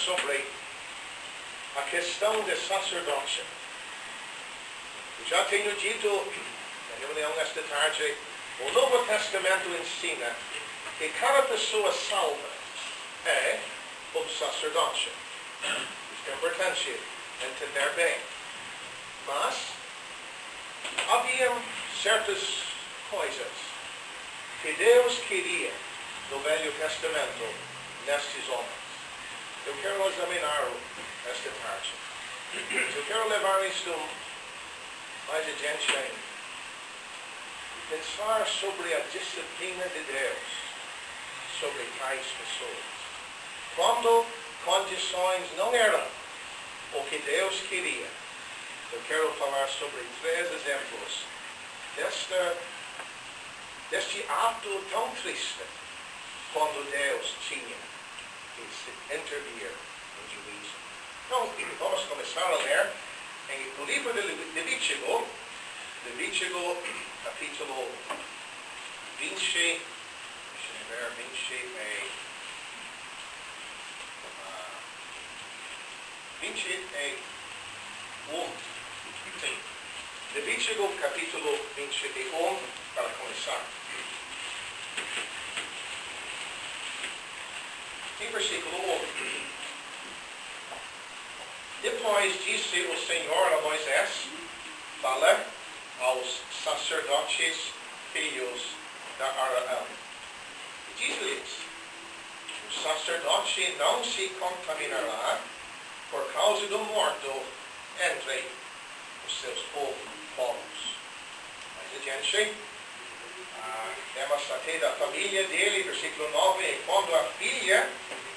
sobre a questão de sacerdócio. Já tenho dito na reunião nesta tarde, o Novo Testamento ensina que cada pessoa salva é um sacerdócio. Isto é importante entender bem. Mas havia certas coisas que Deus queria no Velho Testamento nestes homens. Eu quero examinar esta tarde. Eu quero levar isto mais adiante ainda. Pensar sobre a disciplina de Deus sobre tais pessoas. Quando condições não eram o que Deus queria, eu quero falar sobre 3 exemplos deste ato tão triste quando Deus tinha que se intervir em juízo. Então, vamos começar a ler em o livro de Levítico, capítulo 20, Levítico capítulo 21, para começar. Em versículo 1. Depois disse o Senhor a Moisés: fala aos sacerdotes filhos da Arão. E diz-lhes: o sacerdote não se contaminará por causa do morto entre os seus povos. Mais adiante, temos até da família dele, versículo 9, e quando a filha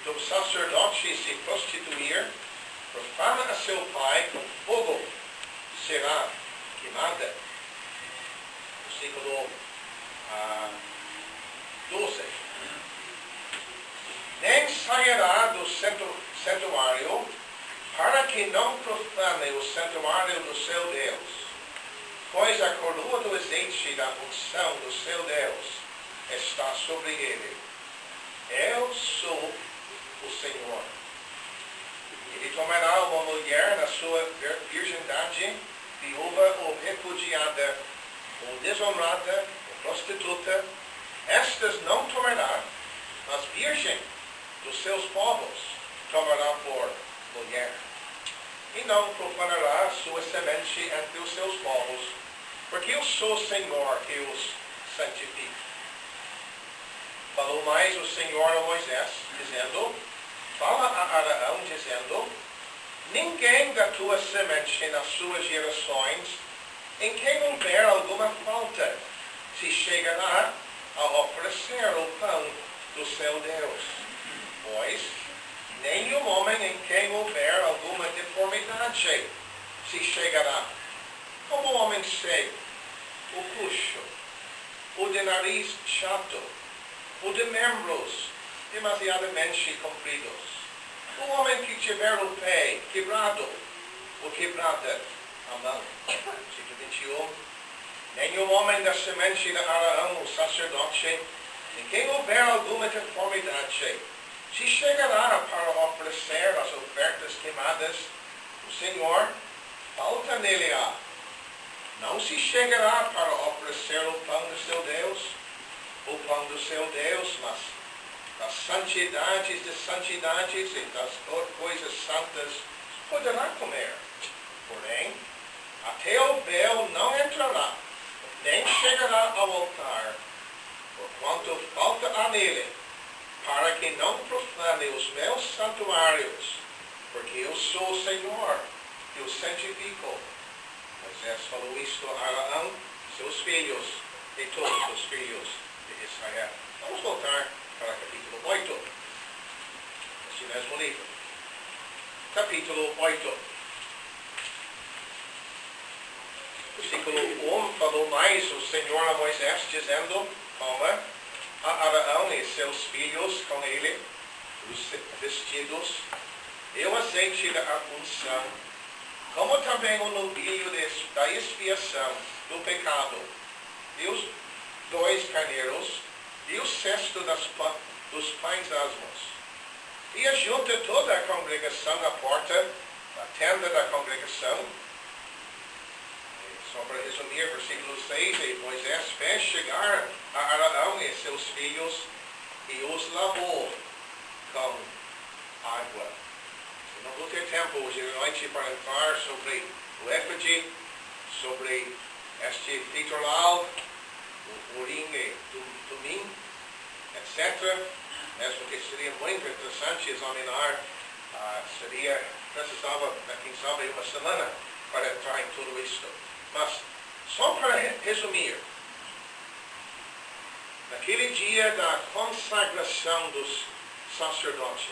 do sacerdote se prostituir, profana a seu pai com fogo, será queimada. Versículo 12. Nem sairá do santuário para que não profane o santuário do seu Deus, pois a coroa do azeite da unção do seu Deus está sobre ele. Eu sou o Senhor. Ele tomará uma mulher na sua virgindade, viúva ou repudiada, ou desonrada, ou prostituta. Estas não tomará, mas virgem dos seus povos tomará por mulher. E não profanará sua semente entre os seus povos, porque eu sou o Senhor que os santifica. Falou mais o Senhor a Moisés, dizendo: fala a Arão, dizendo: ninguém da tua semente nas suas gerações, em quem houver alguma falta, se chegará a oferecer o pão do seu Deus. Pois nenhum homem em quem houver alguma deformidade se chegará, como o homem cego, o coxo, o de nariz chato, o de membros demasiadamente compridos, o homem que tiver o pé quebrado, ou quebrada a mão. Versículo 21. Nenhum homem da semente de Arão, o sacerdote, em quem houver alguma deformidade, se chegará para oferecer as ofertas queimadas, o Senhor falta nele há. Não se chegará para oferecer o pão do seu Deus, o pão do seu Deus, mas das santidades de santidades e das coisas santas poderá comer. Porém, até o véu não entrará, nem chegará ao altar, porquanto falta há nele, para que não profane os meus santuários, porque eu sou o Senhor, que o santifico. Moisés falou isto a Arão, seus filhos, e todos os filhos de Israel. Vamos voltar para capítulo 8. Esse mesmo livro. Capítulo 8. Versículo 1, falou mais o Senhor a Moisés, dizendo: toma a Arão e seus filhos com ele, os vestidos, e o azeite da unção, como também o novilho da expiação do pecado, e os 2 carneiros, e o cesto dos pães asmos. E ajunta toda a congregação congregação à porta, a tenda da congregação. Só para resumir, versículo 6, e Moisés fez chegar a Arão e seus filhos e os lavou com água. Não vou ter tempo hoje à noite para falar sobre o efígie, sobre este litoral, o urim e tumim, etc. Mesmo que seria muito interessante examinar, precisava, quem sabe, uma semana para entrar em tudo isto. Mas, só para resumir, naquele dia da consagração dos sacerdotes,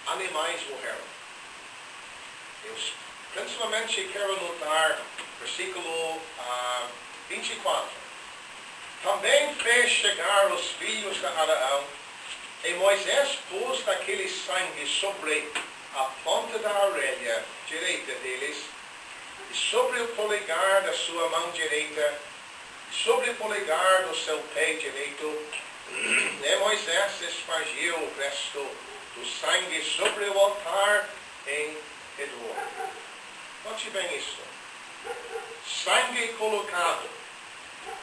animais morreram. Eu principalmente quero notar versículo 24. Também fez chegar os filhos de Arão, e Moisés pôs aquele sangue sobre a ponta da orelha direita deles, e sobre o polegar da sua mão direita, e sobre o polegar do seu pé direito. E Moisés espargiu o resto do sangue sobre o altar em redor. Note bem isto. Sangue colocado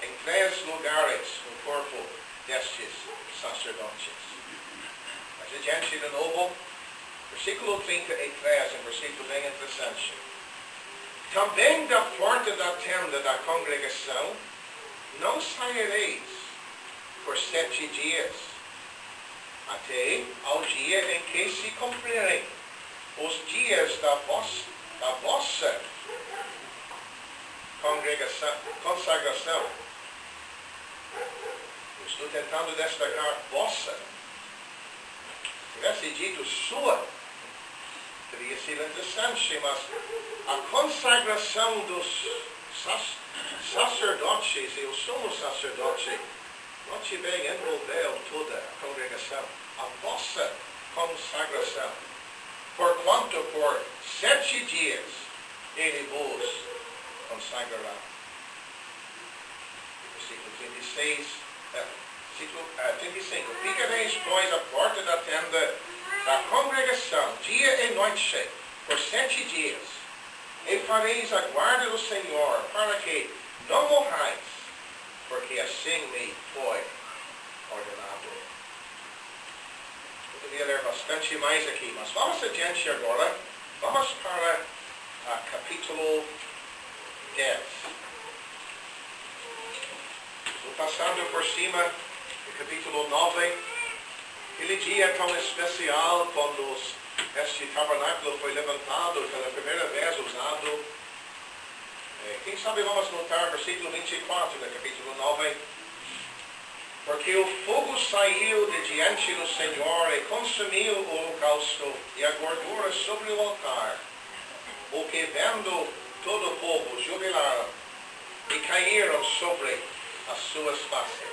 em 3 lugares no corpo destes sacerdotes. Mas adiante de novo, versículo 33, um versículo bem interessante. Também da porta da tenda da congregação não saireis por 7 dias, até ao dia em que se cumprirem os dias da vossa consagração. Eu estou tentando destacar vossa. Se tivesse dito sua, teria sido interessante, mas a consagração dos sacerdotes e o sumo sacerdote, note bem, envolveu toda a congregação. A vossa consagração. Porquanto por 7 dias ele vos consagrará. Versículo 36, versículo 35. Ficareis, pois, à porta da tenda da congregação, dia e noite, por 7 dias, e fareis a guarda do Senhor, para que não morrais, porque assim me foi ordenado. Eu poderia ler bastante mais aqui, mas vamos adiante agora. Vamos para capítulo 10. Estou passando por cima do capítulo 9. Aquele dia tão especial quando este tabernáculo foi levantado pela primeira vez usado. Quem sabe vamos notar versículo 24 do capítulo 9. Porque o fogo saiu de diante do Senhor e consumiu o holocausto e a gordura sobre o altar, o que vendo todo o povo jubilaram e caíram sobre as suas faces.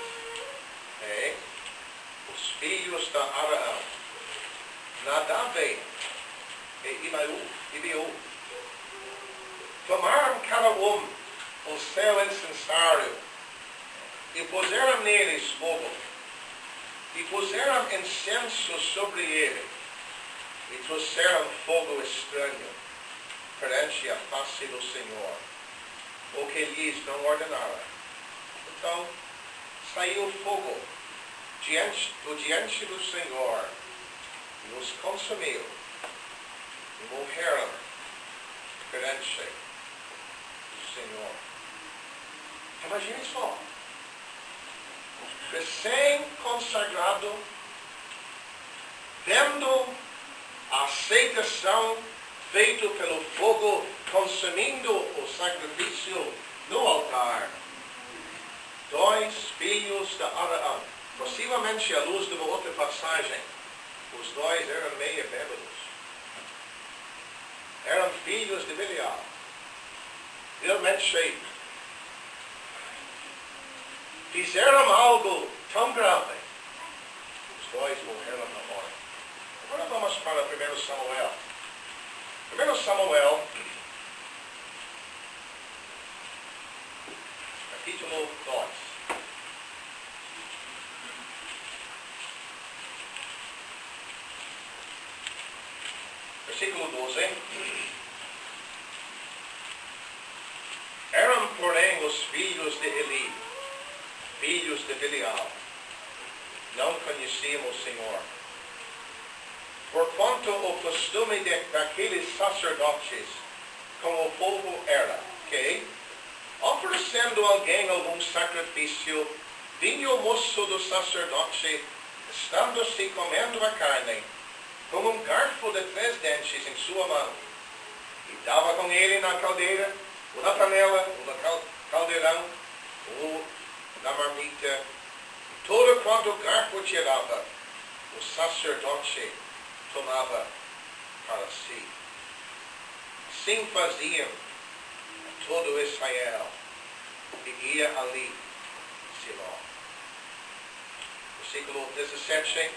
Os filhos de Arão, Nadab e Abiú, tomaram cada um o seu incensário e puseram neles fogo, e puseram incenso sobre ele, e trouxeram fogo estranho perante a face do Senhor, o que lhes não ordenara. Então, saiu fogo diante do Senhor, e os consumiu, e morreram perante o Senhor. Imagine só. Recém-consagrado, vendo a aceitação feita pelo fogo, consumindo o sacrifício no altar. 2 filhos de Arão, possivelmente à luz de uma outra passagem, os 2 eram meio bêbados. Eram filhos de Belial. Realmente fizeram algo tão grave. Os 2 morreram na hora. Agora vamos para 1 Samuel. 1 Samuel, capítulo 2. Versículo 12. Eram, porém, os filhos de Eli, filhos de Belial. Não conheciam o Senhor. Porquanto o costume daqueles sacerdotes com o povo era que, oferecendo alguém algum sacrifício, vinha o moço do sacerdote, estando-se comendo a carne, com um garfo de 3 dentes em sua mão, e dava com ele na caldeira, ou na panela, ou no caldeirão, ou na marmita, e todo quanto o garfo tirava, o sacerdote tomava para si. Assim faziam a todo Israel, que ia ali, Siló. Versículo 17.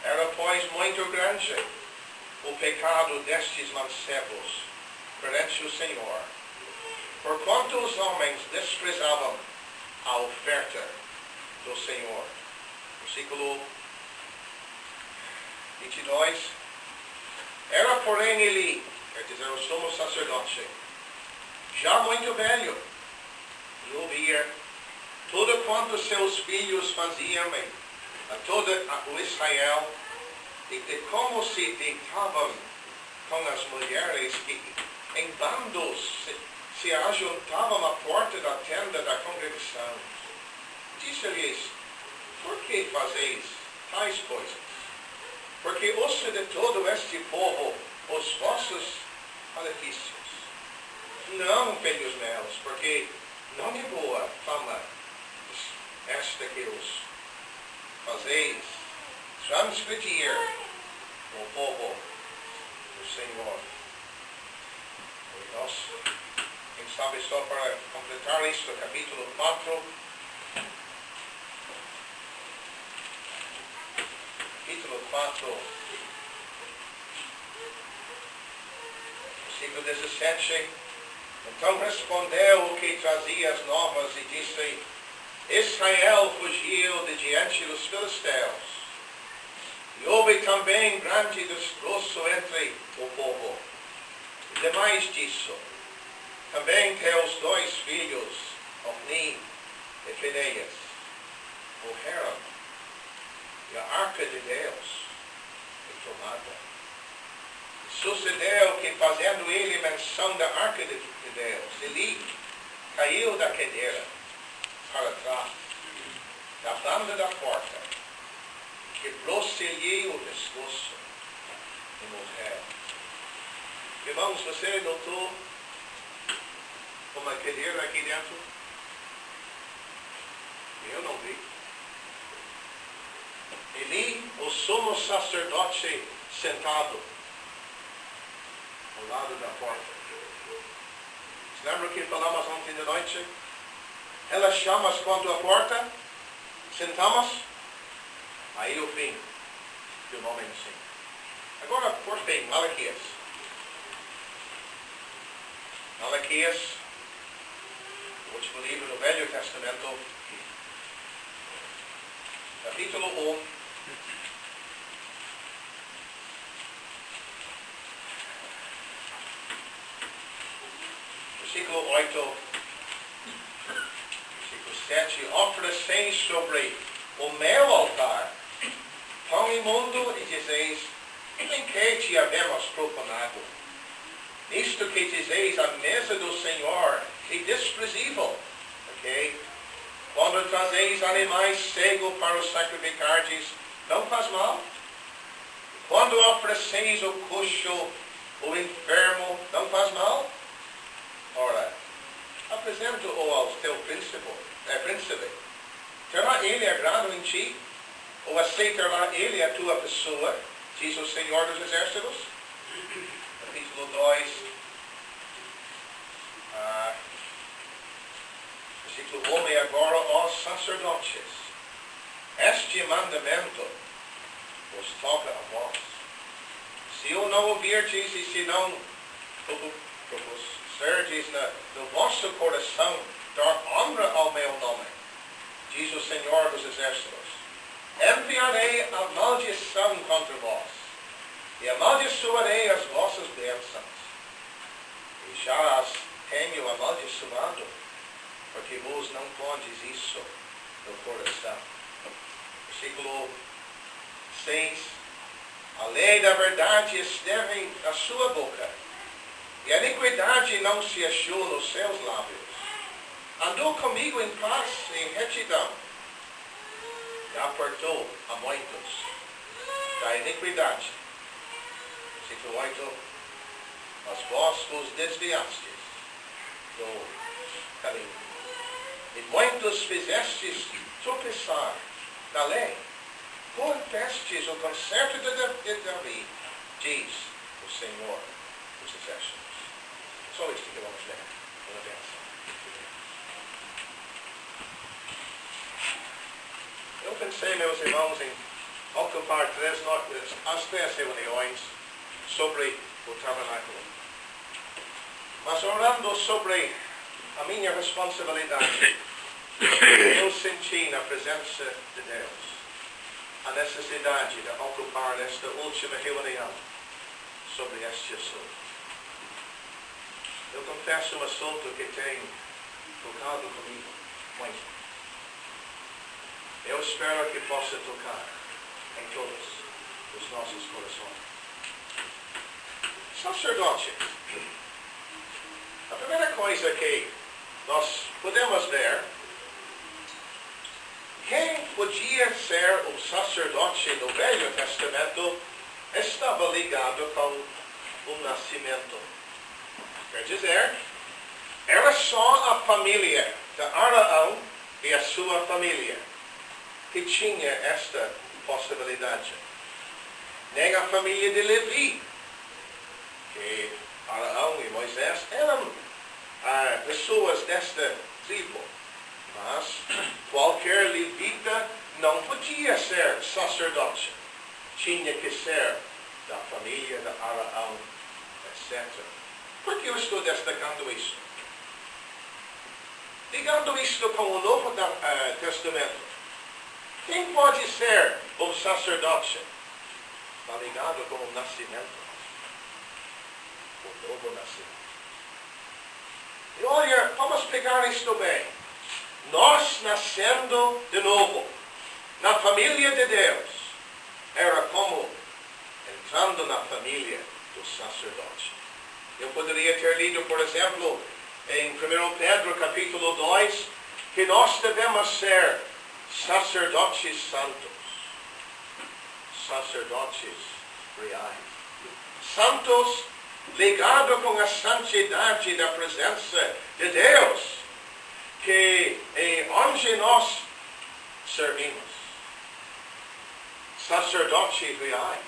Era, pois, muito grande o pecado destes mancebos perante o Senhor, porquanto os homens desprezavam a oferta do Senhor. Versículo 22. Era, porém, Eli, quer dizer, o sumo sacerdote, já muito velho, e ouvia tudo quanto seus filhos faziam a todo o Israel, e de como se deitavam com as mulheres que em bandos se ajuntavam à porta da tenda da congregação. Disse-lhes: por que fazeis tais coisas? Porque ouço de todo este povo os vossos malefícios. Não, filhos meus, porque não é boa fama esta que os fazeis transgredir o povo do Senhor. Nós, quem sabe, só para completar isto, capítulo 4. Capítulo 4, versículo 17. Então respondeu o que trazia as novas e disse: Israel fugiu de diante dos filisteus, e houve também grande destroço entre o povo. E demais disso, também teus 2 filhos, Ofni e Finéias, morreram, e a arca de Deus foi tomada. E sucedeu que, fazendo ele menção da arca de Deus, Eli caiu da cadeira para trás, da banda da porta, quebrou-se-lhe o pescoço e morreu. Irmãos, você notou uma cadeira aqui dentro? Eu não vi. Eli, o sumo sacerdote, sentado ao lado da porta. Se lembra que falamos ontem de noite? Elas chamam quando a porta, sentamos, aí o fim do momento sim. Agora, por fim, Malaquias. Malaquias, o último livro do Velho Testamento, capítulo 1. Versículo 8. 7, ofereceis sobre o meu altar pão imundo e dizeis: em que te havemos profanado? Nisto que dizeis, a mesa do Senhor é desprezível. Ok? Quando trazeis animais cegos para os sacrificardes, não faz mal? Quando ofereceis o coxo, o enfermo, não faz mal? Ora, apresento-o ao teu príncipe. Terá ele agrado em ti? Ou aceitará ele a tua pessoa? Diz o Senhor dos Exércitos. Capítulo 2. Versículo 1. E agora, ó sacerdotes, este mandamento vos toca a vós. Se eu não ouvirdes e se não propuserdes no vosso coração dar honra ao meu nome, diz o Senhor dos Exércitos, enviarei a maldição contra vós, E amaldiçoarei as vossas bênçãos. E já as tenho amaldiçoado, porque vos não podes isso no coração. Versículo 6. A lei da verdade esteve na sua boca, e a iniquidade não se achou nos seus lábios. Andou comigo em paz e em retidão, e apartou a muitos da iniquidade. Versículo 8. Mas vós vos desviastes do caminho, e muitos fizestes tropeçar da lei. Corrompestes o concerto de Davi, diz o Senhor dos Exércitos. Só isto que vamos ler. Uma benção. Eu pensei, meus irmãos, em ocupar as 3 reuniões sobre o tabernáculo. Mas orando sobre a minha responsabilidade, eu senti na presença de Deus a necessidade de ocupar esta última reunião sobre este assunto. Eu confesso um assunto que tem tocado comigo muito. Eu espero que possa tocar em todos os nossos corações. Sacerdote. A primeira coisa que nós podemos ver, quem podia ser o sacerdote no Velho Testamento estava ligado com o nascimento. Quer dizer, era só a família de Arão e a sua família que tinha esta possibilidade. Nem a família de Levi, que Arão e Moisés eram pessoas desta tribo. Mas qualquer levita não podia ser sacerdote. Tinha que ser da família de Arão, etc. Por que eu estou destacando isso? Ligando isto com o Novo Testamento. Quem pode ser o sacerdote? Está ligado com o nascimento. O novo nascimento. E olha, vamos pegar isto bem. Nós nascendo de novo na família de Deus era como entrando na família do sacerdote. Eu poderia ter lido, por exemplo, em 1 Pedro capítulo 2, que nós devemos ser sacerdotes santos, sacerdotes reais, santos ligados com a santidade da presença de Deus, que é onde nós servimos. Sacerdotes reais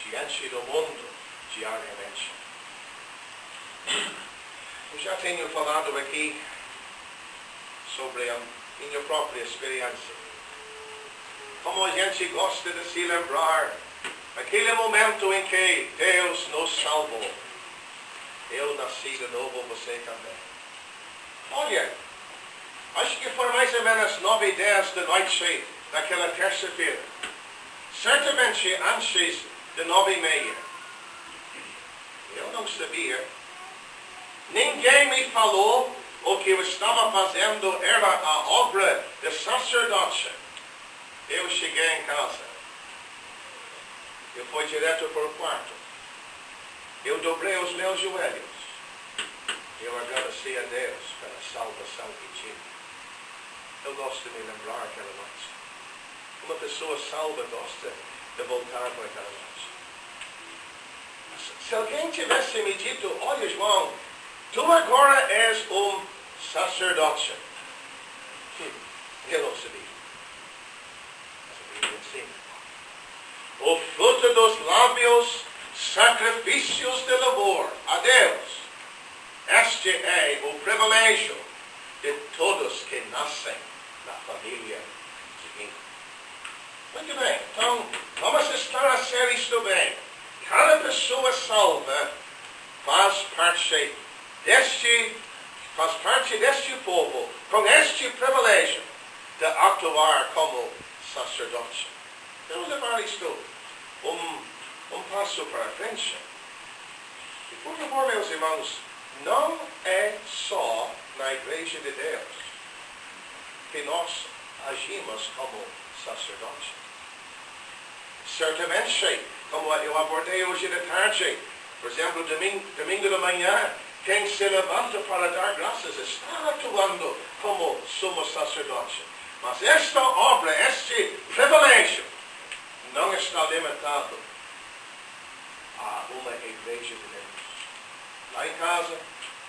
diante do mundo diariamente. Eu já tenho falado aqui sobre a minha própria experiência. Como a gente gosta de se lembrar aquele momento em que Deus nos salvou. Eu nasci de novo, você também. Olha, acho que foi mais ou menos 9:10 da noite naquela terça-feira. Certamente antes de 9:30. Eu não sabia. Ninguém me falou o que eu estava fazendo era a obra de sacerdote. Eu cheguei em casa. Eu fui direto para o quarto. Eu dobrei os meus joelhos. Eu agradeci a Deus pela salvação que tive. Eu gosto de me lembrar aquela noite. Uma pessoa salva gosta de voltar para aquela noite. Se alguém tivesse me dito, olha João, tu agora és um sacerdote. Eu não sabia. Mas a Bíblia ensina. O fruto dos lábios, sacrifícios de louvor a Deus. Este é o privilégio de todos que nascem na família divina. Muito bem, então vamos esclarecer isto bem. Cada pessoa salva faz parte deste povo, com este privilégio de atuar como sacerdote. Vamos levar isto passo para frente. E por favor, meus irmãos, não é só na igreja de Deus que nós agimos como sacerdote. Certamente, como eu abordei hoje de tarde, por exemplo, domingo de manhã, quem se levanta para dar graças está atuando como sumo sacerdote. Mas esta obra, este privilégio, não está limitado a uma igreja de Deus. Lá em casa,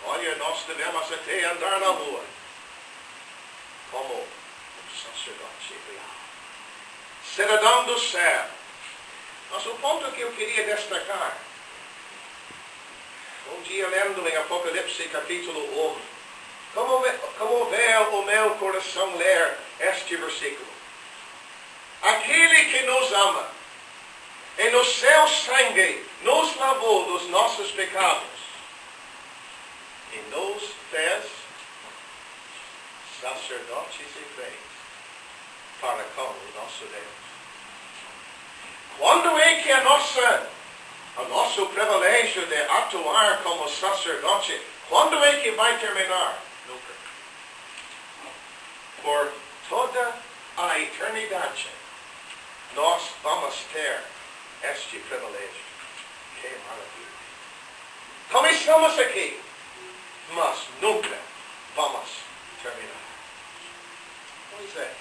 olha, nós devemos até andar na rua como um sacerdote real. Cidadão do céu. Mas o ponto que eu queria destacar, um dia lendo em Apocalipse capítulo 1, como veio o meu coração ler este versículo. Aquele que nos ama e no seu sangue nos lavou dos nossos pecados e nos fez sacerdotes e reis para com o nosso Deus. Quando é que o nosso privilégio de atuar como sacerdote, quando é que vai terminar? Nunca. Por toda a eternidade, nós vamos ter este privilégio. Que maravilha. Começamos aqui, mas nunca vamos terminar. Pois é.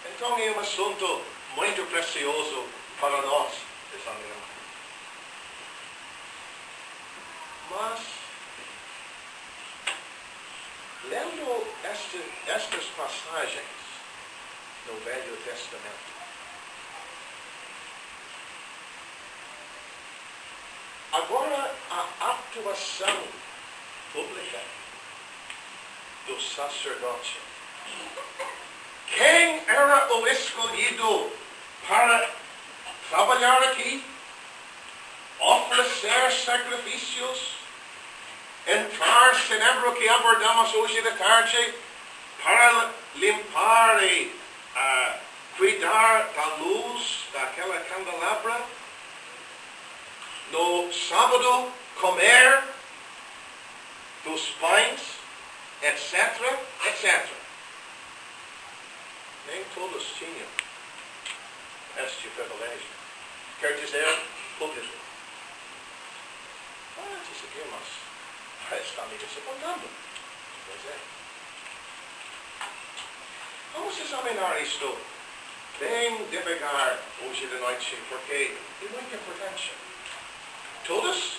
Então é um assunto muito precioso para nós examinar. Mas, lendo estas passagens no Velho Testamento, agora a atuação pública do sacerdote. Quem era o escolhido para trabalhar aqui, oferecer sacrifícios, entrar, se lembra que abordamos hoje de tarde, para limpar e cuidar da luz daquela candelabra, no sábado comer dos pães, etc., etc. Nem todos tinham este privilégio. Quer dizer, público. Disse aqui, mas está me desapontando. Pois é. Vamos examinar isto bem devagar hoje de noite, porque é muito importante. Todos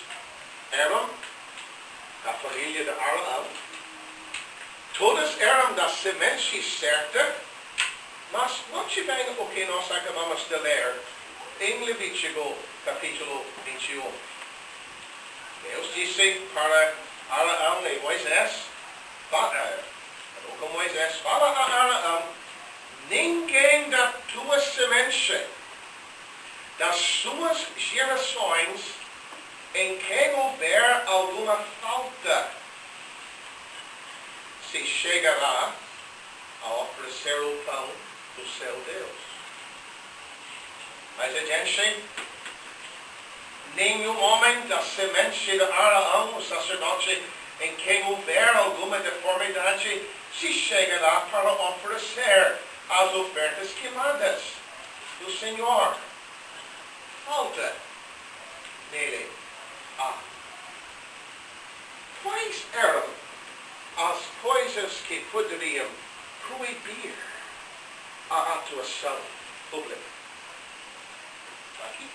eram da família de Abraão. Todos eram da semente certa, mas note bem o que nós acabamos de ler em Levítico, capítulo 21. Deus disse para Arão e Moisés, com Moisés, fala a Arão, ninguém da tua semente, das suas gerações, em quem houver alguma falta, se chegará a oferecer o pão do seu Deus. Mas adiante, nenhum homem da semente de Arão, o sacerdote, em quem houver alguma deformidade, se chegará para oferecer as ofertas queimadas do Senhor. Falta nele. Quais eram as coisas que poderiam proibir a atuação pública? Aqui.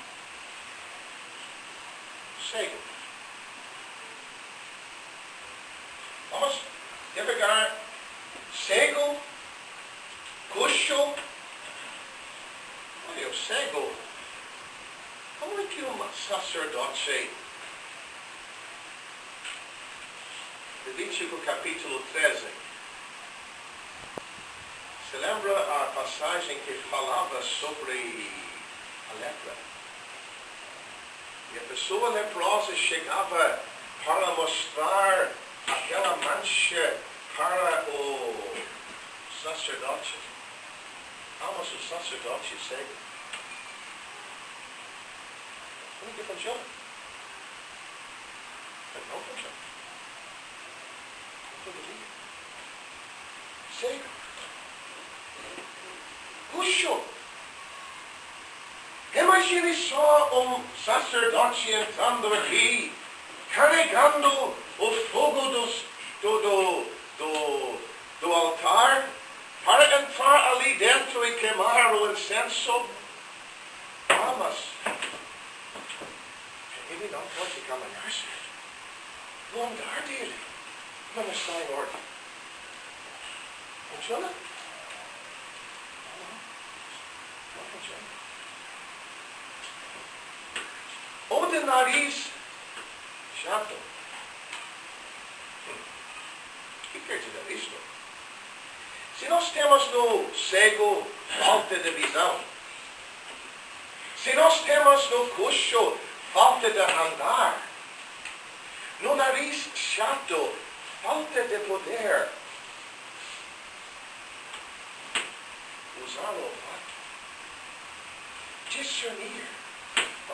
Cego. Vamos devagar. Cego, coxo. Olha, o cego. Como é que um sacerdote, Levítico capítulo 13, se lembra a passagem que falava sobre a lepra? E a pessoa leprosa chegava para mostrar aquela mancha para o sacerdote. Mas o sacerdote cego. Não funciona. Não funciona. Todo dia. Sei. Puxo. Imagine só sacerdote entrando aqui, carregando o fogo do altar, para entrar ali dentro e queimar o incenso. Mas ele não pode caminhar, o andar dele não está em ordem. Funciona? Não funciona. O de nariz chato. O que quer dizer isto? Se nós temos no cego falta de visão, se nós temos no coxo falta de andar, no nariz chato falta de poder usar o olfato, discernir.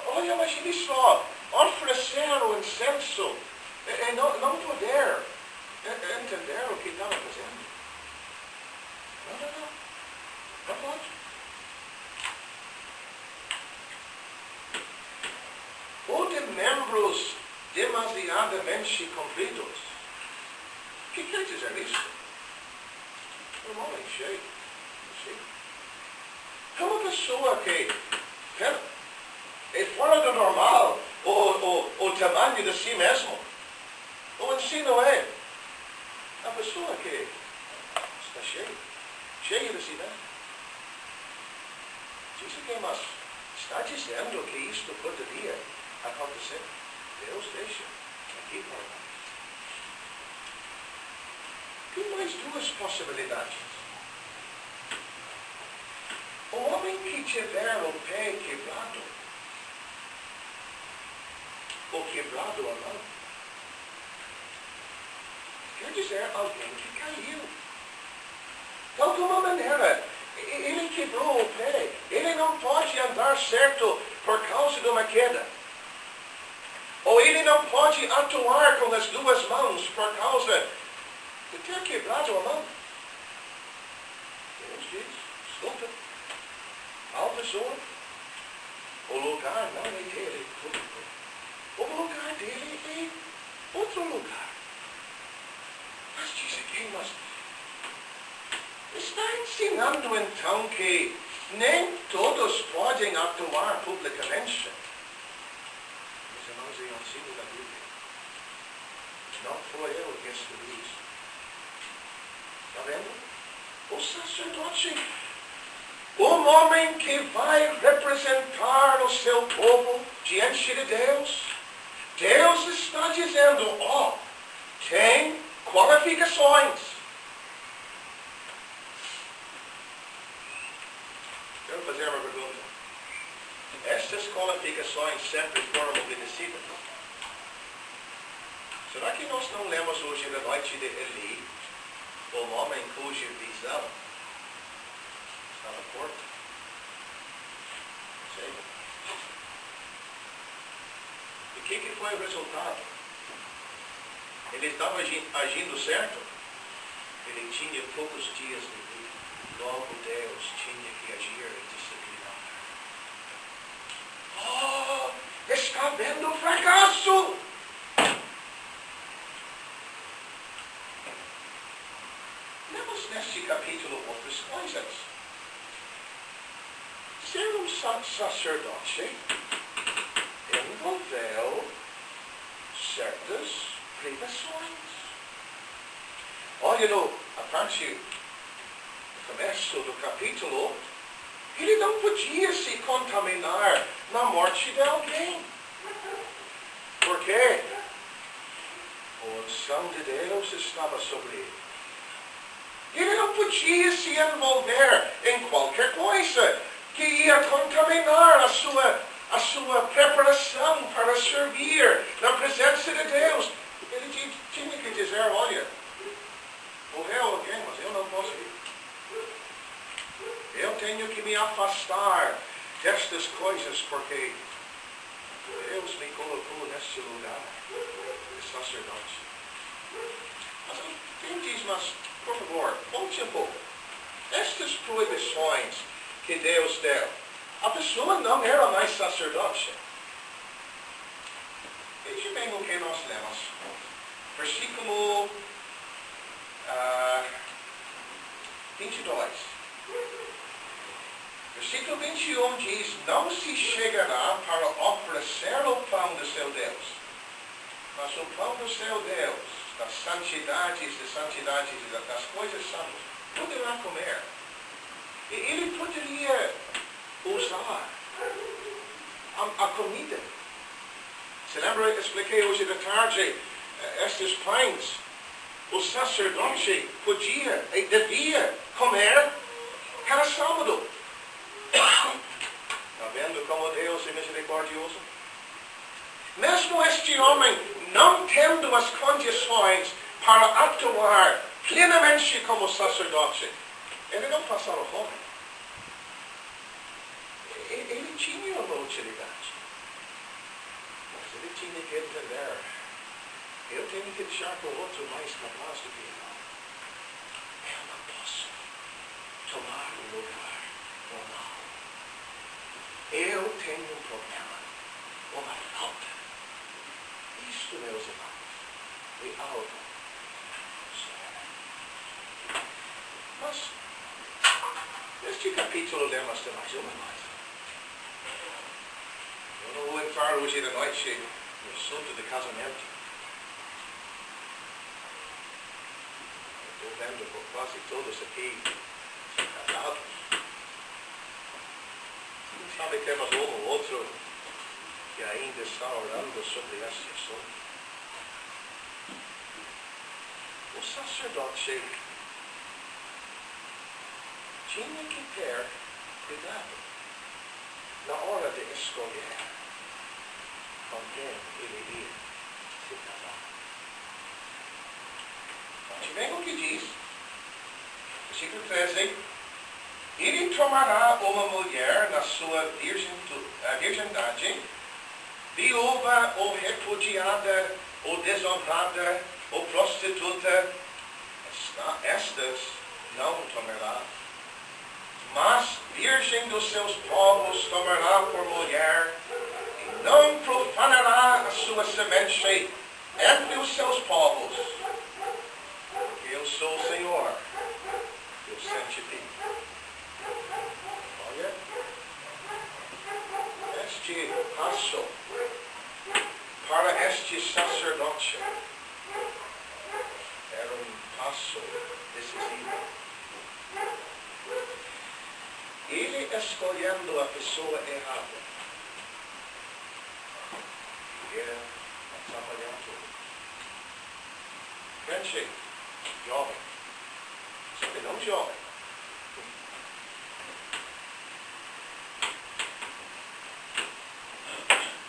Olha, imagine só, oferecer o incenso e não poder entender o que estava fazendo. Não pode. Ou de membros demasiadamente compridos. O que quer dizer isso? Um homem cheio. É uma pessoa que é fora do normal o tamanho de si mesmo. O ensino é a pessoa que está cheia de si mesmo. Diz que mas está dizendo que isto poderia acontecer. Deus deixa aqui para nós. Tem mais duas possibilidades. O homem que tiver o pé quebrado, ou quebrado a mão, quer dizer alguém que caiu. De alguma maneira, ele quebrou o pé. Ele não pode andar certo por causa de uma queda. Ou ele não pode atuar com as duas mãos por causa de ter quebrado a mão. Deus diz, escuta, tal pessoa, o lugar não é dele. O lugar dele é outro lugar. Mas diz aqui, mas está ensinando então que nem todos podem atuar publicamente. Meus irmãos, é o ensino da Bíblia. Não foi eu que escrevi isso. Está vendo? O sacerdote, um homem que vai representar o seu povo diante de Deus. Deus está dizendo, tem qualificações. Quero fazer uma pergunta. Estas qualificações sempre foram obedecidas? Será que nós não lemos hoje na noite de Eli, o homem cuja visão estava corta? Sei. E o que foi o resultado? Ele estava agindo certo? Ele tinha poucos dias de vida. Logo Deus tinha que agir e disciplinar. Está vendo o fracasso? Lemos neste capítulo outras coisas. Ser um sacerdote envolveu certas privações. Olha, a parte do começo do capítulo, ele não podia se contaminar na morte de alguém. Por quê? A unção de Deus estava sobre ele. Ele não podia se envolver em qualquer coisa que ia contaminar a sua preparação para servir na presença de Deus. Ele tinha que dizer, olha, morreu alguém, mas eu não posso ir. Eu tenho que me afastar destas coisas porque Deus me colocou neste lugar de sacerdote. Mas entendes, mas, por favor, volte um pouco. Estas proibições que Deus deu, a pessoa não era mais sacerdote. Veja bem o que nós lemos. Versículo 22. Versículo 21 diz: não se chegará para oferecer o pão do seu Deus, mas o pão do seu Deus, das santidades, das coisas santas, poderá comer. E ele poderia usar a comida. Se lembra, eu expliquei hoje de tarde, estes pães, o sacerdote podia e devia comer cada sábado. Está vendo como Deus é misericordioso? Mesmo este homem, não tendo as condições para atuar plenamente como sacerdote, ele não passava fome. Ele tinha uma utilidade. Mas ele tinha que entender: eu tenho que deixar para o outro mais capaz do que eu. Eu não posso tomar o lugar normal. Eu tenho um problema, uma falta. Isto, meus irmãos, é algo. Mas, neste capítulo lemos de mais uma coisa. Eu não vou entrar hoje de noite no assunto de casamento. Estou vendo por quase todos aqui casados. Quem sabe temos um ou outro que ainda está orando sobre este assunto. O sacerdote tinha que ter cuidado na hora de escolher com quem ele ia se casar. Note bem o que diz. Versículo 13. Ele tomará uma mulher na sua virgindade, viúva ou repudiada ou desonrada ou prostituta. Estas não tomará. Mas virgem dos seus povos tomará por mulher, e não profanará a sua semente entre os seus povos, porque eu sou o Senhor, eu santifico. Olha, este passo para este sacerdote era um passo decisivo. Ele escolhendo a pessoa errada, ia atrapalhar tudo. Crente, jovem, só que não jovem.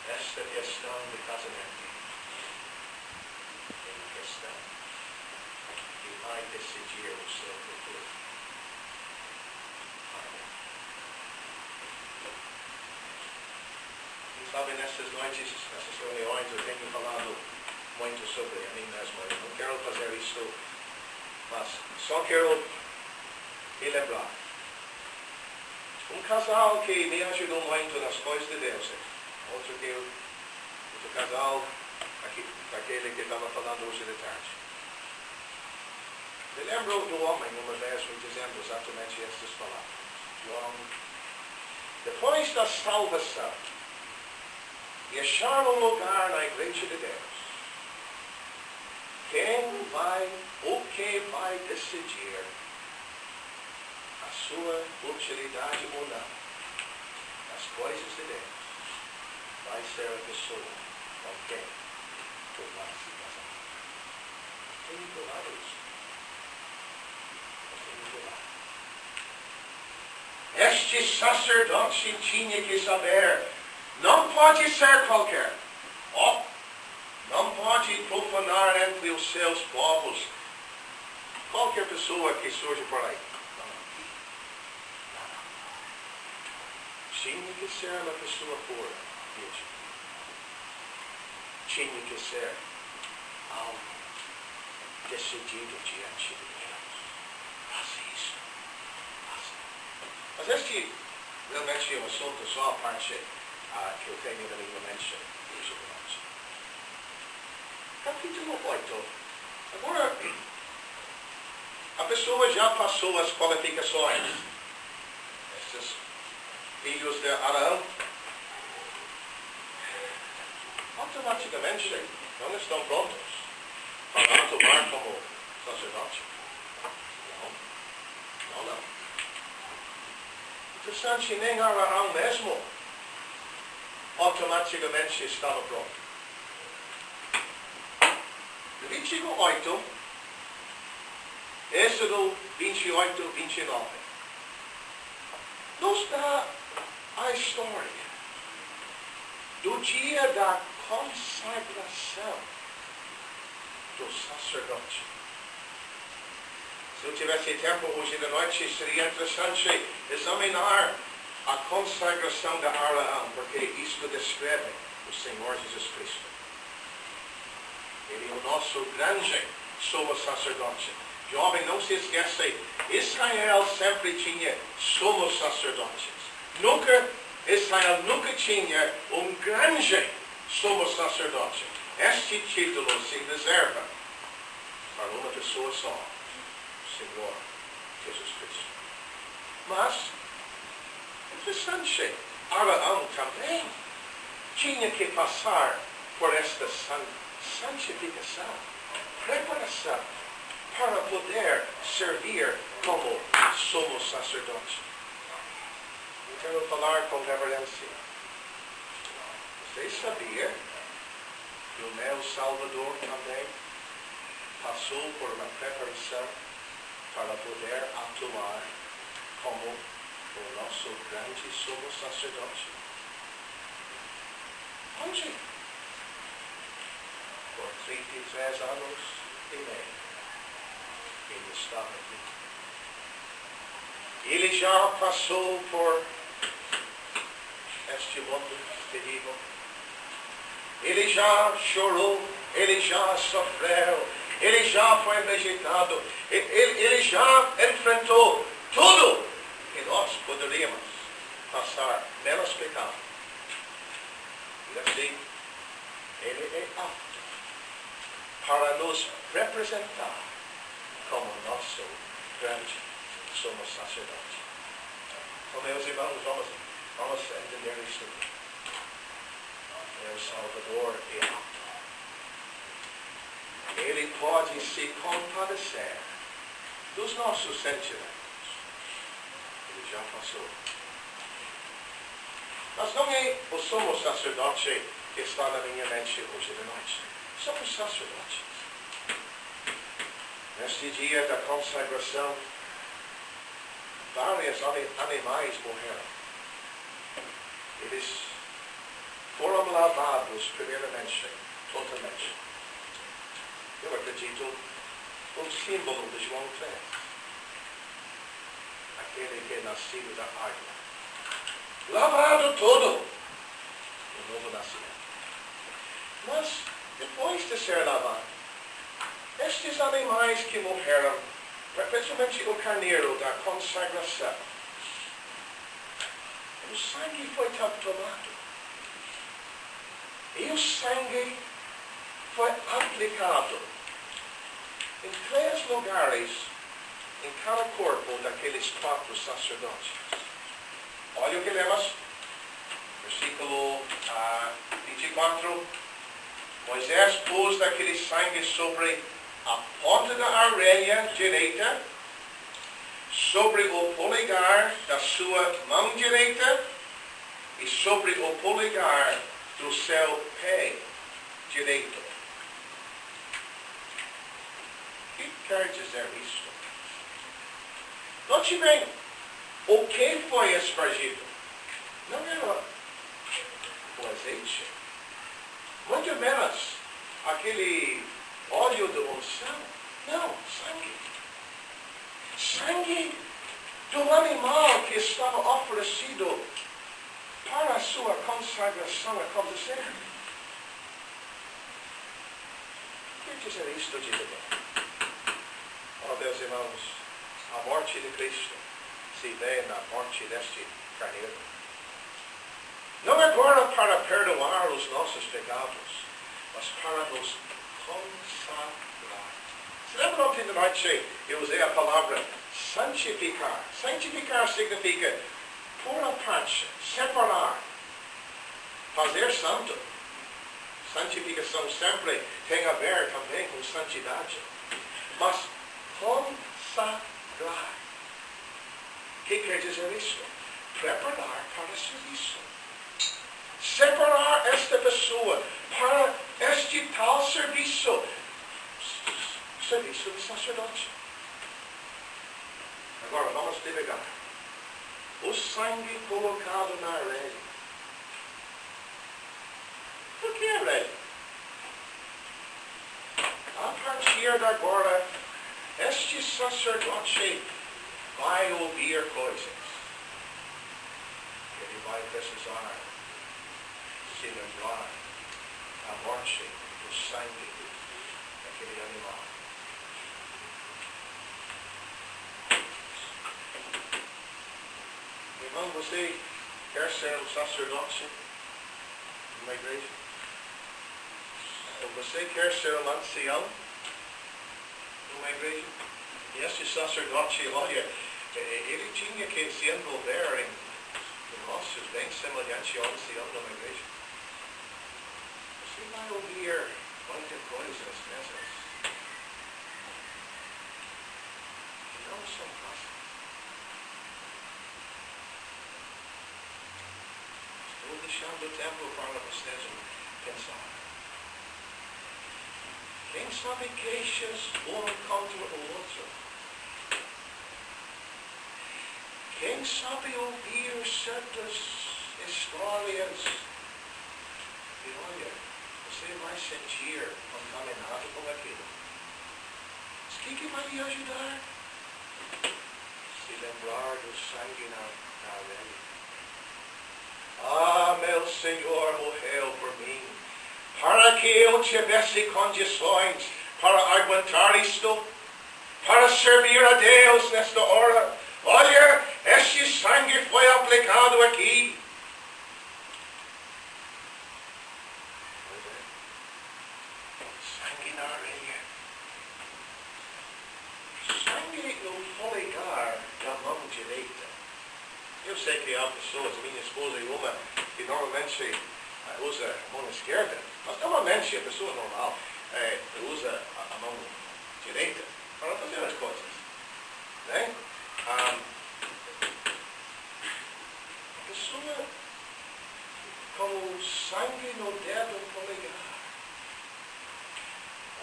Esta questão de casamento é uma questão que vai decidir o seu futuro. Sabe, nessas noites, nessas reuniões, eu tenho falado muito sobre a mim mesmo. Eu não quero fazer isso, mas só quero relembrar. Um casal que me ajudou muito nas coisas de Deus. Outro casal, aquele que estava falando hoje de tarde. Me lembro do homem uma vez me dizendo exatamente estas palavras. João, depois da salvação, e achar um lugar na igreja de Deus, o que vai decidir a sua utilidade ou não nas coisas de Deus, vai ser a pessoa com quem tu vai se casar. Tenho cuidado isso. Tenho cuidado. Este sacerdote tinha que saber: não pode ser qualquer. Não pode profanar entre os seus povos qualquer pessoa que surge por aí. Não. Tinha que ser uma pessoa pura, virgem. tinha que ser algo decidido diante de Deus. Faça isso. Faça. Mas este realmente é um assunto só a parte que eu tenho na minha mente hoje de noite. Capítulo 8. Agora, a pessoa já passou as qualificações. Esses filhos de Arão automaticamente não estão prontos para atuar como sacerdote. Não. Interessante, nem Arão mesmo automaticamente estava pronto. Levítico 8, Êxodo 28, 29. Nos dá a história do dia da consagração do sacerdote. Se eu tivesse tempo hoje de noite, seria interessante examinar a consagração de Arão, porque isto descreve o Senhor Jesus Cristo. Ele é o nosso grande sumo sacerdote. Jovem, não se esqueça, Israel sempre tinha sumos sacerdotes. Israel nunca tinha um grande sumo sacerdote. Este título se reserva para uma pessoa só, o Senhor Jesus Cristo. Mas, interessante, Arão também tinha que passar por esta santificação, preparação, para poder servir como sumo sacerdote. Eu quero falar com reverência. Você sabia que o meu Salvador também passou por uma preparação para poder atuar como o nosso grande sumo sacerdote? Onde? Por 33 anos e meio. Ele estava aqui. Ele já passou por este mundo terrível. Ele já chorou, ele já sofreu, ele já foi rejeitado, ele já enfrentou tudo que nós poderíamos passar, menos pecado. E assim, ele é apto para nos representar como nosso grande sumo sacerdote. Então, meus irmãos, vamos entender isso. Meu Salvador é apto. Ele pode se compadecer dos nossos sentimentos. Ele já passou. Mas não é o sumo sacerdote que está na minha mente hoje de noite. Somos sacerdotes. Neste dia da consagração, vários animais morreram. Eles foram lavados primeiramente, totalmente. Eu acredito um símbolo de João 3. Aquele que é nascido da água. Lavado todo. O novo nascimento. Mas, depois de ser lavado, estes animais que morreram, principalmente o carneiro da consagração, o sangue foi tomado. E o sangue foi aplicado em 3 lugares em cada corpo daqueles 4 sacerdotes. Olha o que lemos, versículo 24. Moisés pôs daquele sangue sobre a ponta da orelha direita, sobre o polegar da sua mão direita e sobre o polegar do seu pé direito. O que quer dizer isso? Note bem, o que foi aspergido? Não era o azeite, muito menos aquele óleo de unção. Não, sangue. Sangue do animal que estava oferecido para a sua consagração acontecer. dizer isto, diz aqui. Ó meus irmãos, a morte de Cristo se vê na morte deste carneiro. Não agora para perdoar os nossos pecados, mas para nos consagrar. Se lembra ontem de noite eu usei a palavra santificar. Santificar significa pôr a parte, separar, fazer santo. Santificação sempre tem a ver também com santidade. Mas consagrar. O que quer dizer isso? Preparar para o serviço. Separar esta pessoa para este tal serviço. Serviço de sacerdote. Agora vamos devagar. O sangue colocado na areia. Por que areia? A partir de agora, este sacerdote vai ouvir coisas. Ele vai precisar se lembrar da morte do sangue daquele animal. Irmão, você quer ser um sacerdote numa igreja? Ou você quer ser um ancião numa igreja? E esse sacerdote, olha, ele tinha que se envolver em negócios bem semelhantes ao ancião numa igreja. Você vai ouvir muitas coisas nessas que não são fáceis. Estou deixando o tempo para vocês pensar. Quem sabe queixas um contra o outro? Quem sabe ouvir certas histórias? E olha, você vai sentir contaminado com aquilo. Mas o que vai lhe ajudar? Se lembrar do sangue na areia. Ah, meu Senhor morreu por mim, para que eu tivesse condições para aguentar isto, para servir a Deus nesta hora. Olha, este sangue foi aplicado aqui. Sangue na areia. Sangue no polegar da mão direita. Eu sei que há pessoas, minha esposa e uma, que normalmente usa a mão esquerda, mas normalmente a pessoa normal usa a mão direita para fazer as coisas. Né? A pessoa com o sangue no dedo polegar.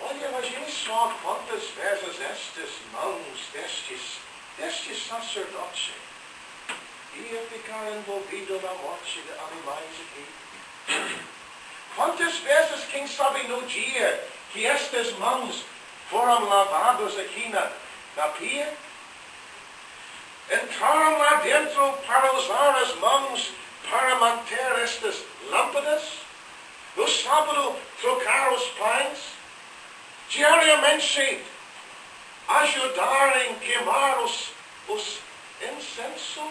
Olha, imagine só quantas vezes estas mãos deste sacerdote ia ficar envolvido na morte de animais aqui. Quantas vezes, quem sabe no dia que estas mãos foram lavadas aqui na pia, entraram lá dentro para usar as mãos para manter estas lâmpadas, no sábado trocar os pães, diariamente ajudar em queimar os incenso.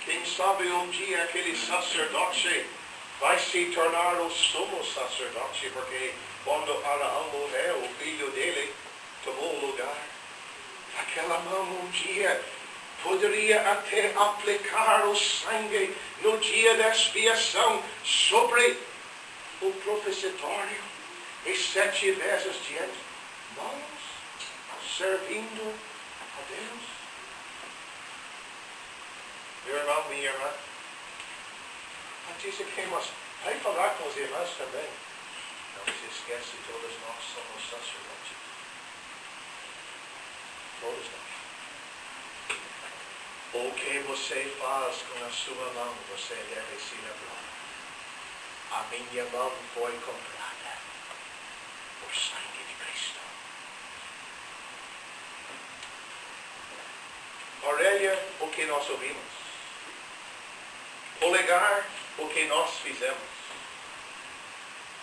Quem sabe um dia aquele sacerdote vai se tornar o sumo sacerdote, porque quando Abraão morreu, o filho dele tomou o lugar. Aquela mão um dia poderia até aplicar o sangue no dia da expiação sobre o propiciatório e 7 vezes diante mãos servindo a Deus. Meu irmão, minha irmã, diz aqui, mas vai falar com os irmãos também. Não se esquece, todos nós somos sacerdotes. Todos nós. O que você faz com a sua mão, você deve se lembrar. A minha mão foi comprada por sangue de Cristo. Orelha, o que nós ouvimos. Polegar, o que nós fizemos.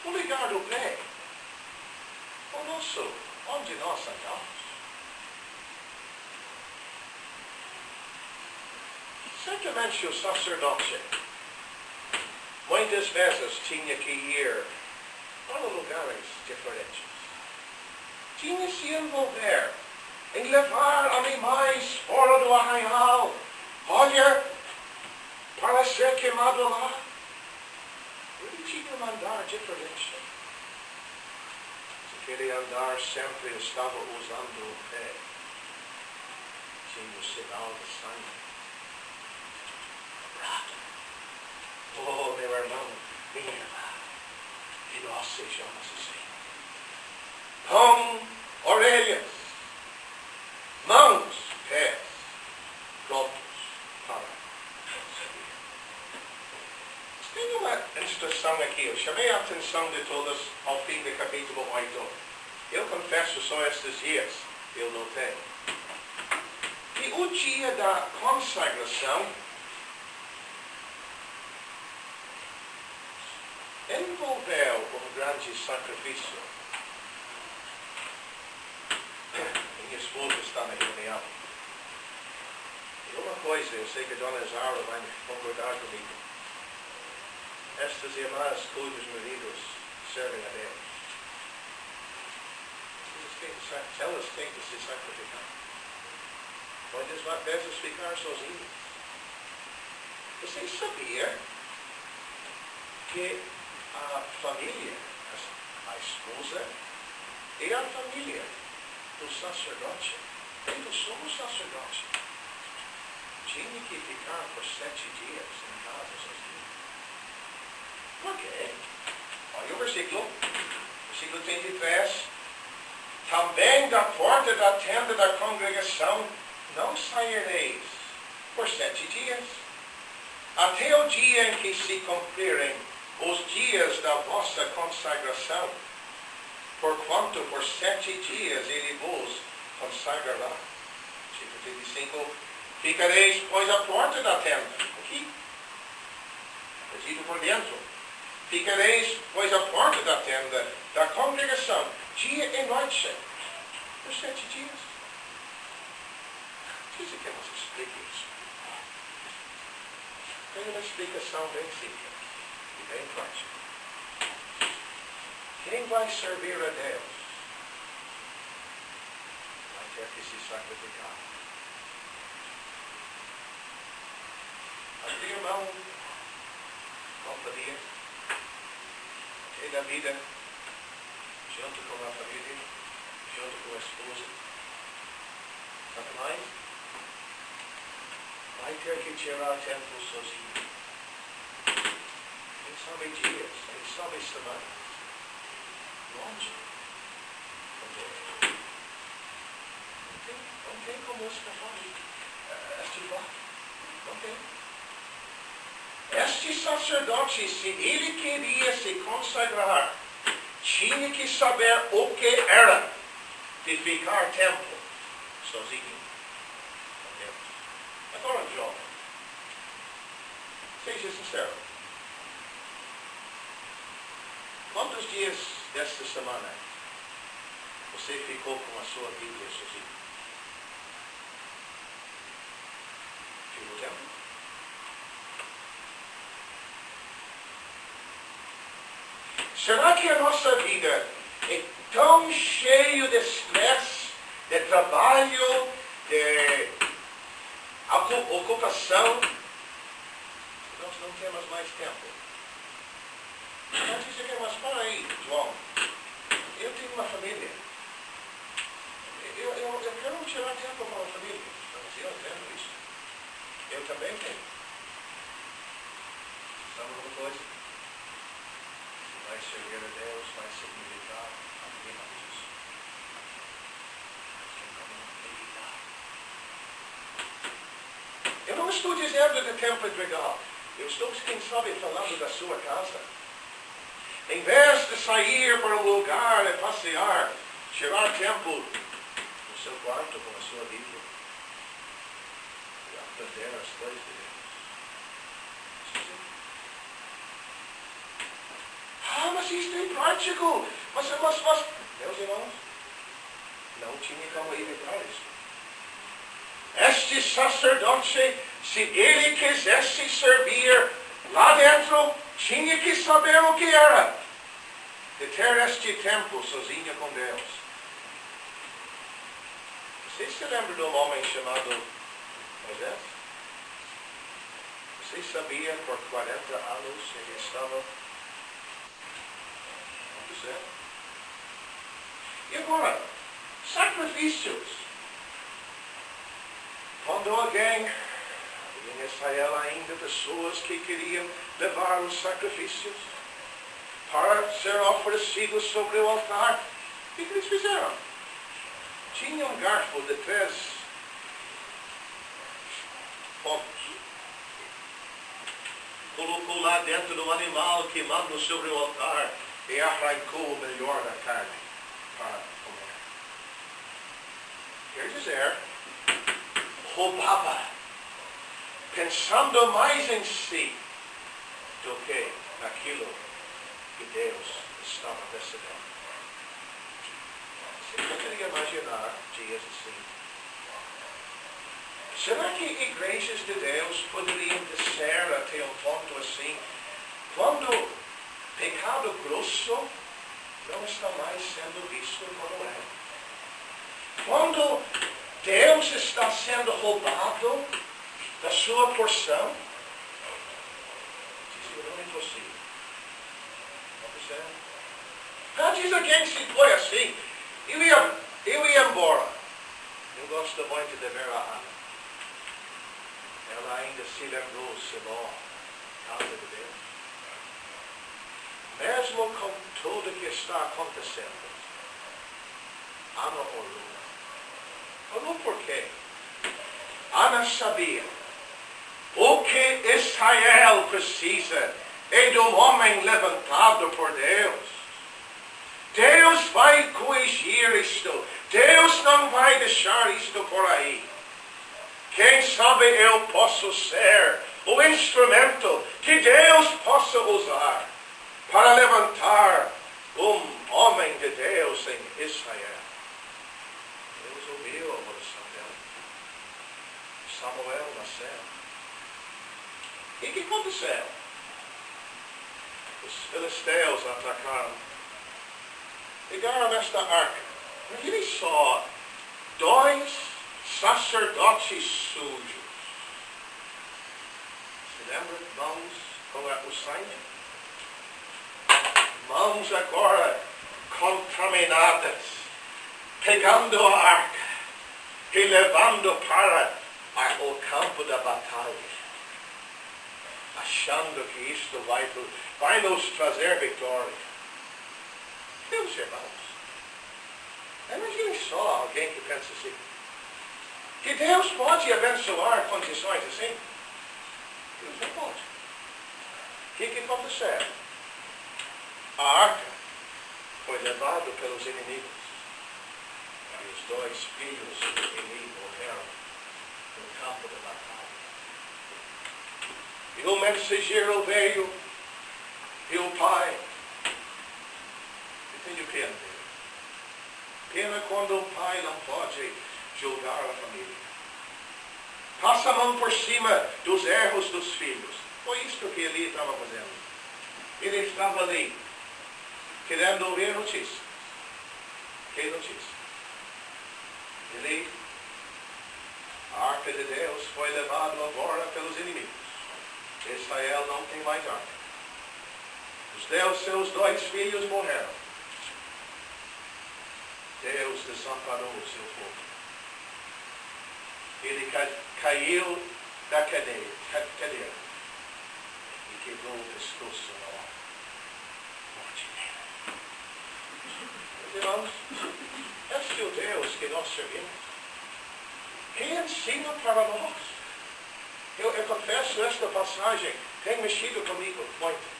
Polegar do pé conosco, onde nós andamos. Certamente o sacerdote muitas vezes tinha que ir para lugares diferentes. Tinha que se envolver em levar animais fora do arraial. Olha, para ser queimado lá. Ele tinha um andar diferente. Se queria andar sempre, estava usando o pé. Tinha o sinal de sangue. Oh, meu irmão, minha irmã, que nós sejamos assim. Com orelhas, mãos, pés, prontos para conseguir. Tem uma instrução aqui, eu chamei a atenção de todas ao fim do capítulo 8. Eu confesso só estes dias, eu notei. Que o dia da consagração envolveu um grande sacrifício. Minha esposa está na reunião. E uma coisa, eu sei que a Dona Isaura vai concordar comigo. Estas irmãs cujos maridos servem a Deus, elas têm que se sacrificar. Muitas vezes ficar sozinhas. Você sabia que a família, a esposa e a família do sacerdote, e do sumo sacerdote, tinha que ficar por 7 dias em casa sozinho? Por quê? Olha o versículo 33. Também da porta da tenda da congregação não saireis por 7 dias, até o dia em que se cumprirem os dias da vossa consagração, porquanto por 7 dias ele vos consagrará. Versículo 35. Ficareis, pois, à porta da tenda. Aqui. Dito por dentro. Ficareis, pois, à porta da tenda da congregação, dia e noite, por 7 dias. Diz que nos explique isso. Tem uma explicação bem simples e bem prática. Quem vai servir a Deus vai ter que se sacrificar. Abrir mão, companhia, e da vida, junto com a família, junto com a esposa. Sabe mais? Vai ter que tirar tempo sozinho. Quem sabe dias, quem sabe semanas. Longe. Não tem como escapar este fato. Não tem. Este sacerdote, se ele queria se consagrar, tinha que saber o que era de ficar tempo sozinho com Deus. Agora, jovem, seja sincero. Quantos dias desta semana você ficou com a sua Bíblia sozinho? Ficou tempo? Será que a nossa vida é tão cheia de estresse, de trabalho, de ocupação, que nós não temos mais tempo? Não diz que, mas para aí, João, eu tenho uma família. Eu quero tirar tempo para a família. Mas eu entendo isso. Eu também tenho. Sabe uma coisa? Vai servir a Deus, vai significar abrir mãos. Eu não estou dizendo de tempo integral. Eu estou, quem sabe, falando da sua casa. Em vez de sair para um lugar e passear, tirar tempo no seu quarto com a sua Bíblia e aprender as coisas de Deus. Mas isto é prático. Mas Meus irmãos, não tinha como evitar isso. Este sacerdote, se ele quisesse servir lá dentro, tinha que saber o que era. De ter este tempo sozinho com Deus. Você se lembra de um homem chamado Moisés? Você sabia por 40 anos ele estava acontecendo? E agora, sacrifícios. Quando alguém, em Israel ainda, pessoas que queriam levar os sacrifícios para ser oferecidos sobre o altar, o que eles fizeram? Tinha um garfo de 3 pontos. Colocou lá dentro do animal queimando sobre o altar e arrancou o melhor da carne para comer. Quer dizer, roubava, pensando mais em si do que naquilo que Deus estava recebendo. Você poderia imaginar dias assim? Será que igrejas de Deus poderiam descer até um ponto assim, quando pecado grosso não está mais sendo visto como é? Quando Deus está sendo roubado da sua porção? Isso não é impossível. Não percebe? Antes alguém se foi assim, eu ia embora. Eu gosto muito de ver a Ana. Ela ainda se lembrou, Simão, casa de Deus. Mesmo com tudo que está acontecendo, Ana orou. Orou por quê? Ana sabia o que Israel precisa é de um homem levantado por Deus. Deus vai corrigir isto. Deus não vai deixar isto por aí. Quem sabe eu posso ser o instrumento que Deus possa usar para levantar um homem de Deus em Israel. Deus ouviu a oração dela. Samuel nasceu. E o que aconteceu? Os filisteus atacaram. Pegaram esta arca. Mas ele só 2 sacerdotes sujos. Se lembra, mãos com o sangue? Mãos agora contaminadas, pegando a arca e levando para o campo da batalha, achando que isto vai nos trazer vitória. Meus irmãos, imagine só alguém que pensa assim, que Deus pode abençoar condições assim? Deus não pode. O que aconteceu? A arca foi levada pelos inimigos. E os 2 filhos do inimigo morreram no campo da batalha. E o mensageiro veio, e o pai, eu tenho pena dele. Pena quando o pai não pode julgar a família. Passa a mão por cima dos erros dos filhos. Foi isto que ele estava fazendo. Ele estava ali, querendo ouvir notícia. Que notícia? A arca de Deus foi levada agora pelos inimigos. Israel não tem mais arca. Seus 2 filhos morreram. Deus desamparou o seu povo. Ele caiu da cadeira e quebrou o pescoço na morte dele. Meus irmãos, este é o Deus que nós servimos. Ele ensina para nós. Eu confesso, esta passagem tem mexido comigo muito.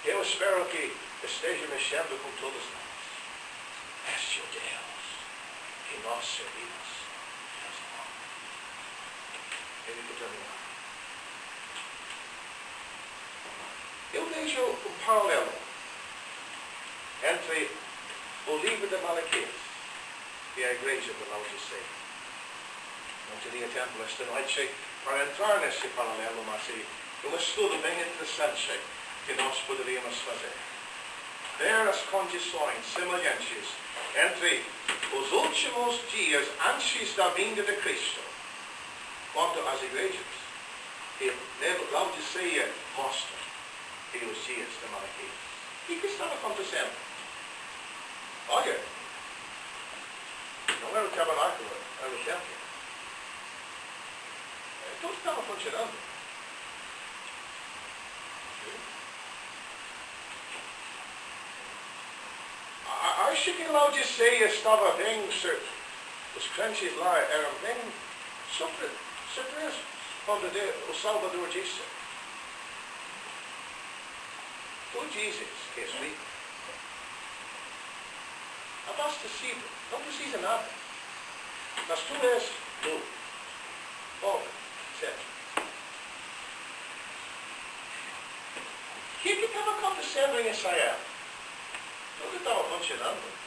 Eu espero que esteja mexendo com todos nós. Este é o Deus que nós servimos. Ele que terminar. Eu vejo um paralelo entre o livro de Malaquias, e a igreja de Laodiceia. Não teria tempo esta noite para entrar nesse paralelo, mas é um estudo bem interessante que nós poderíamos fazer. Ver as condições semelhantes entre os últimos dias antes da vinda de Cristo quanto às igrejas. E Laodiceia mostra e os dias de Malaquias. O que estava acontecendo? Olha, não era o tabernáculo, era o templo. Tudo estava funcionando. Acho que Laodiceia estava bem, os crentes lá eram bem surpresos quando o Salvador disse: tu dizes que és rico, abastecido, não precisa nada, mas tu és pobre, etc. O que estava acontecendo em Israel? Tudo estava funcionando.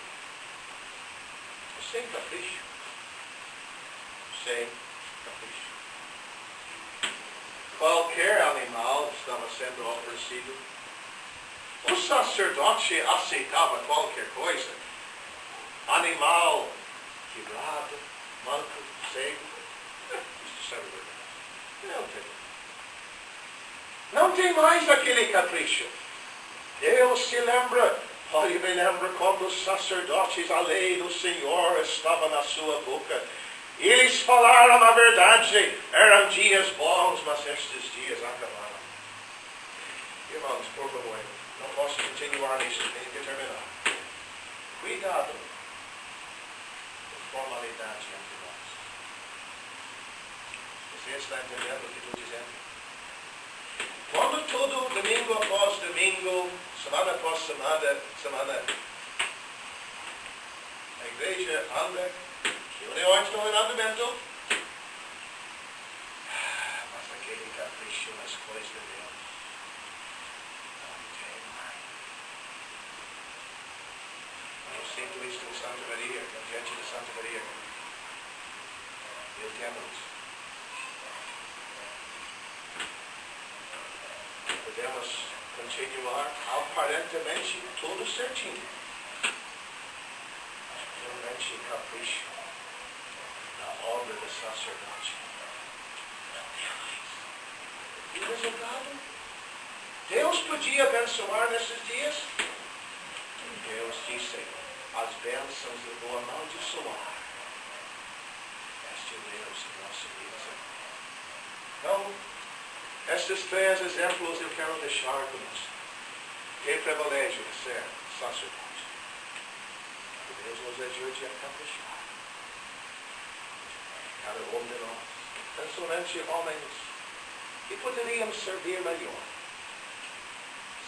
Sem capricho. Sem capricho. Qualquer animal estava sendo oferecido. O sacerdote aceitava qualquer coisa. Animal quebrado, manco, cego. Isso serve verdade. Não tem mais aquele capricho. Deus se lembra. Eu me lembro quando os sacerdotes, a lei do Senhor estava na sua boca. Eles falaram a verdade. Eram dias bons, mas estes dias acabaram. Irmãos, por favor, não posso continuar nisso, tenho que terminar. Cuidado com formalidade entre nós. Você está entendendo o que estou dizendo? Quando todo domingo após domingo, semana após semana, a igreja anda, reuniões no andamento, mas aquele capricho nas coisas de Deus não tem mais. Eu sinto isso em Santa Maria, diante de Santa Maria. Eu temo isso. Podemos continuar aparentemente tudo certinho. Realmente capricho na obra do sacerdote. E o resultado? Deus podia abençoar nesses dias? Deus disse, as bênçãos eu vou amaldiçoar. Este Deus que nós servimos. Então, estes três exemplos eu quero deixar com você. Que privilégio de ser sacerdote. Que Deus nos ajude a caprichar. Cada um de nós, principalmente homens, que poderiam servir melhor.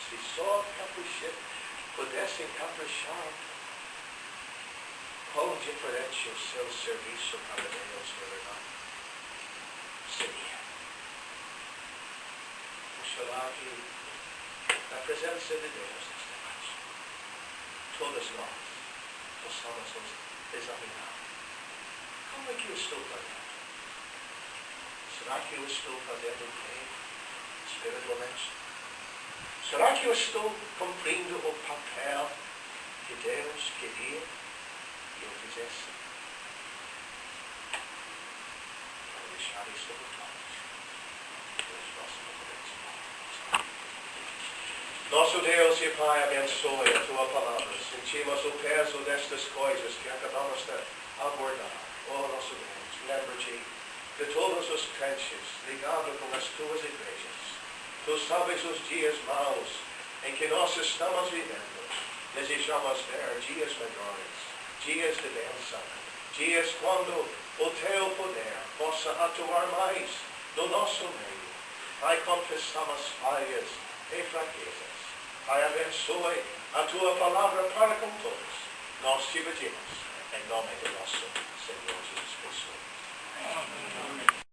Se só pudessem caprichar, quão diferente o seu serviço para Deus, na verdade, seria. Será que na presença de Deus nesta noite, todos nós possamos nos examinar. Como é que eu estou fazendo? Será que eu estou fazendo bem espiritualmente? Será que eu estou cumprindo o papel que Deus queria que eu fizesse? Quero deixar isso sobre todos. Nosso Deus e Pai, abençoe a Tua palavra. Sentimos o peso destas coisas que acabamos de abordar. Oh, nosso Deus, lembra-te de todos os crentes ligados com as Tuas igrejas. Tu sabes os dias maus em que nós estamos vivendo. Desejamos ver dias melhores, dias de bênção, dias quando o Teu poder possa atuar mais no nosso meio. Pai, confessamos falhas e fraquezas. Pai, abençoe a Tua palavra para com todos. Nós te pedimos, em nome do nosso Senhor.